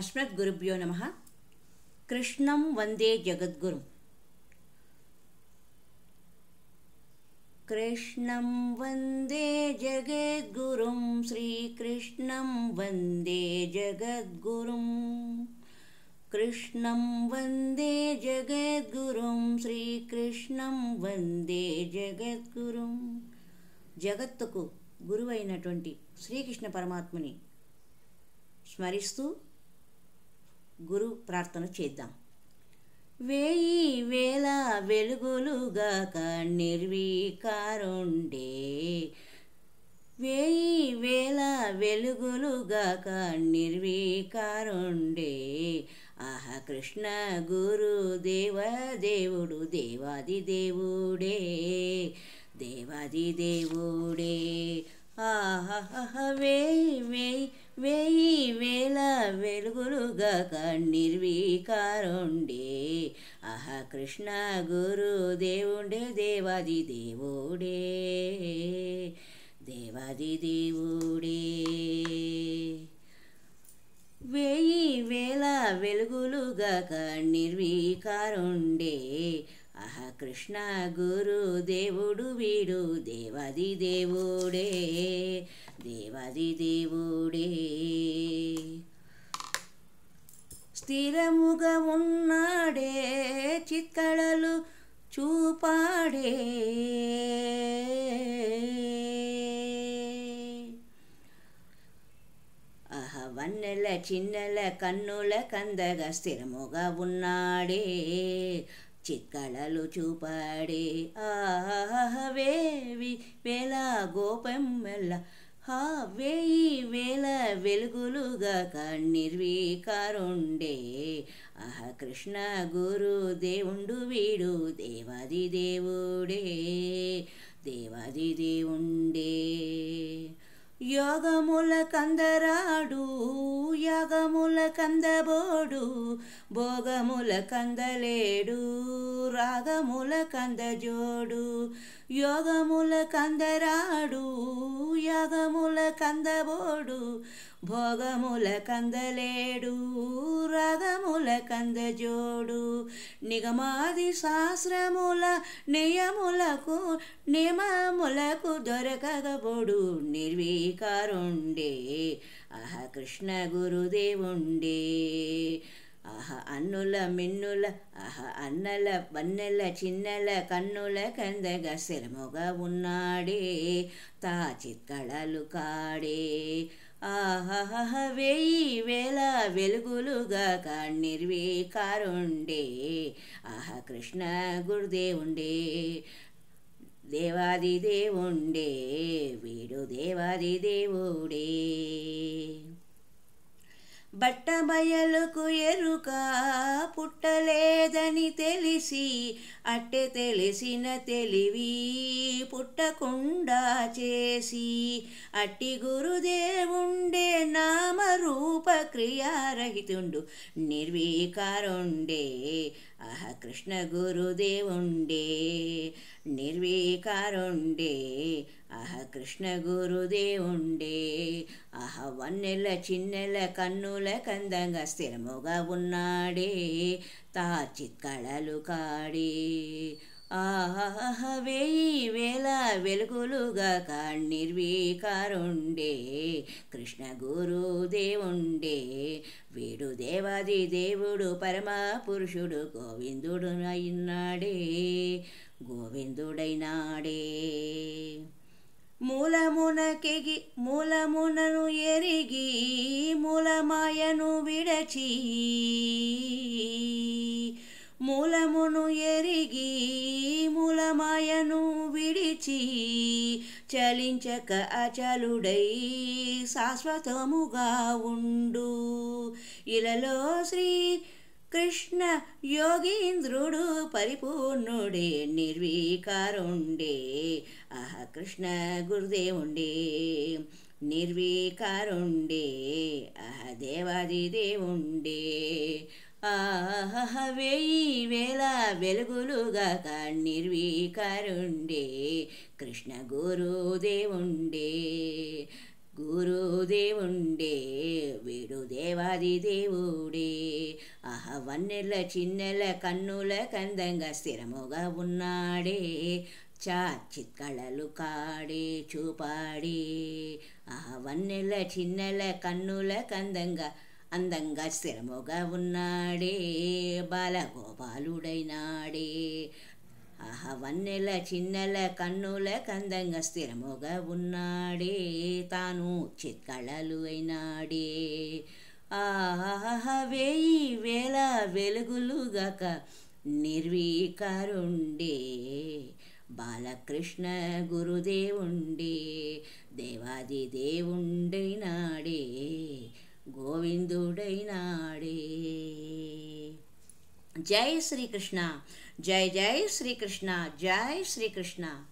अस्मद्गुरुभ्यो नमः। कृष्णं वंदे जगद्गुरुं। कृष्णं वंदे जगद्गुरुं, श्रीकृष्णं वंदे जगद्गुरुं। कृष्णं वंदे जगद्गुरुं, श्रीकृष्णं वंदे जगद्गुरुं। జగత్తుకు గురువైనటువంటి శ్రీకృష్ణ పరమాత్మని స్మరిస్తూ గురు ప్రార్థన చేద్దాం. వేయి వేల వెలుగులుగాక నిర్వికారుండే, వేయి వేల వెలుగులుగాక నిర్వికారుండే. ఆహా కృష్ణ గురు దేవదేవుడు, దేవాది దేవుడే, దేవాది దేవుడే. ఆహ వేయి వేయి వేయి వేల వెలుగులుగాక నిర్వికారుండే. ఆహా కృష్ణ గురు దేవుడే, దేవాది దేవుడే, దేవాది దేవుడే. వేయి వేల వెలుగులుగాక నిర్వికారుండే. ఆహా కృష్ణ గురు దేవుడు వీడు, దేవాది దేవుడే, దేవాది దేవుడే. స్థిరముగా ఉన్నాడే, చిత్కళలు చూపాడే. ఆహా వన్నెల చిన్నెల కన్నుల కందగా స్థిరముగా ఉన్నాడే, చిత్కళలు చూపాడే. ఆహ వేవి వేల గోపెమ్మెల్ల, వేయి వేల వెలుగులుగాక నిర్వికారుండే. ఆహ కృష్ణ గురు దేవుండు వీడు, దేవాది దేవుడే, దేవాది దేవుండే. యోగముల కందరాడు, యాగముల కందబోడు, భోగముల కందలేడు, రాగముల కందజోడు. యోగముల కందరాడు, యాగముల కందబోడు, భోగముల కందలేడు, రాగముల కందజోడు. నిగమాది శాస్త్రముల నియములకు నియమములకు దొరకగబోడు, నిర్వికారుండే. ఆహ కృష్ణ గురుదేవుండే. ఆహ అన్నుల మిన్నుల, ఆహ అన్నల వన్నెల చిన్నెల కన్నుల కందగా స్థిరముగా ఉన్నాడే, తా చిత్కళలు కాడే. ఆహ వేయి వేల వెలుగులుగాక నిర్వికారుండే. ఆహ కృష్ణ గురుదేవుండే, దేవాది దేవుండే, వీడు దేవాది దేవుడే. బట్ట బయలుకు ఎరుక పుట్టలేదని తెలిసి, అట్టె తెలిసిన తెలివి పుట్టకుండా చేసి, అట్టి గురుదేవుండే నామరూప క్రియారహితుండు, నిర్వికారుండే. ఆహ కృష్ణ గురుదేవుండే, నిర్వికారుండే. ఆహ కృష్ణ గురుదేవుండే. ఆహ వన్నెల చిన్నెల కన్నుల కందంగా స్థిరముగా ఉన్నాడే, తా చిత్కళలు కాడే. ఆహ వేయి వేల వెలుగులుగాక నిర్వికారుండే. కృష్ణ గురుదేవుండే, వీడు దేవాది దేవుడు, పరమ పురుషుడు, గోవిందుడు అయినాడే, గోవిందుడైనాడే. మూలమునకెగి మూలమునను ఎరిగి, మూలమాయను విడచి, మూలమును ఎరిగి మూలమాయను విడిచి, చలించక అచలుడై శాశ్వతముగా ఉండు. ఇలలో శ్రీ కృష్ణ యోగీంద్రుడు పరిపూర్ణుడే, నిర్వికారుండే. ఆహ కృష్ణ గురుదేవుండే, నిర్వికారుండే. ఆహ దేవాది దేవుండే. ఆహ వేయి వేల వెలుగులుగాక నిర్వికారుండే. కృష్ణ గురుదేవుండే, గురుదేవుండే వీడు దేవాది దేవుడే. వన్నెల చిన్నెల కన్నుల కందంగా స్థిరముగా ఉన్నాడే. చిత్కళలు కాడే చూపాడే. వన్నెల చిన్నెల కన్నుల కందంగా అందంగా స్థిరముగా ఉన్నాడే. బాలగోపాలుడైనాడే. వన్నెల చిన్నెల కన్నుల కందంగా స్థిరముగా ఉన్నాడే. తాను చిత్కళలు అయినాడే. వేయి వేల వెలుగులుగాక నిర్వీకారుండే. బాలకృష్ణ గురుదేవుండే దేవాది దేవుండైనాడే. గోవిందుడైనాడే. జై శ్రీకృష్ణ. జై జై శ్రీకృష్ణ. జై శ్రీకృష్ణ.